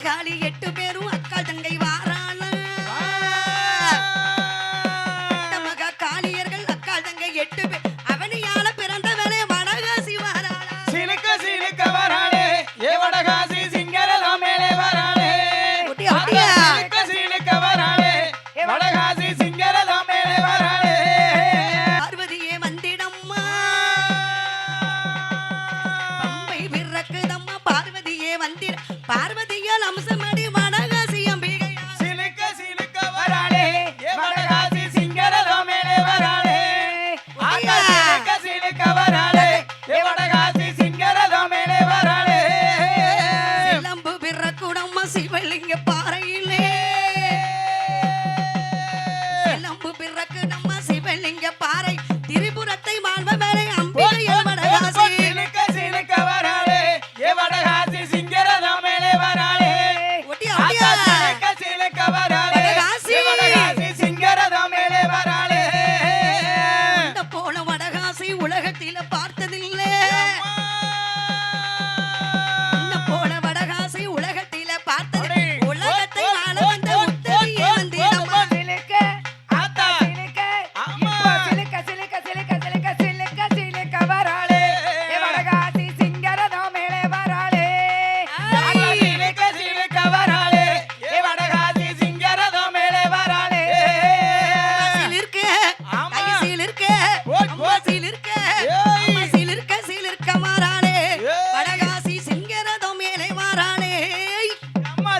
காளி 8 பேரும் அக்காள் தங்கை வாராள மக காளியர்கள் அக்காள் தங்கை 8 பேர் அவனியால பிறந்தவளே வடகாசி வாராள சிலுக்க சிலுக்க வராளே ஏ வடகாசி சிங்கரலோ மேலே வராளே சிலுக்க சிலுக்க வராளே ஏ வடகாசி சிங்கரலோ மேலே வராளே பார்வதியே வந்திடம்மா பம்பை விரக்குதம்மா பார்வதியே வந்திட பார்வதியால் அம்சமடி வடகாசி அம்பிகையா சிலுக்க சிலுக்க வராளே ஏ வடகாசி சிங்கரலோ மேலே வராளே சிலுக்க சிலுக்க வராளே ஏ வடகாசி சிங்கரலோ மேலே வராளே சிலம்பு விரக்குடம்மா சிவலிங்க பாறையிலே சிலம்பு விரக்குடம்மா சிவலிங்க பாறை திரிபுரத்தை வாழ்பவரே அம்பிகையால் வடகாசி சிலுக்க சிலுக்க வராளே ஏ வடகாசி சிங்கரலோ மேலே வராளே சிலுக்க சிலுக்க வராளே ஏ வடகாசி சிங்கரலோ மேலே வராளே இந்த போல வடகாசி உலகத்தில பார்த்ததில்லை இந்த போல வடகாசி உலகத்தில பார்த்ததில்லை உலகத்தை வாழ வந்த உத்தமியே வந்திடம்மா ஆத்தா அம்மா சிலுக்க சிலுக்க சிலுக்க சிலுக்க சிலுக்க சிலுக்க வராளே ஏ வடகாசி சிங்கரதோ மேலே வராளே சிலுக்க சிலுக்க வராளே ஏ வடகாசி சிங்கரலோ மேலே வராளே சிலிர்க்க ஆமா. கை சிலிர்க்க ஓட், அம்மா ஓட். சிலிர்க்க ஏய். அம்மா சிலிர்க்க மாறாளே ஏய். வடகாசி சிங்கரதோ மேலே மாறாளே அம்மா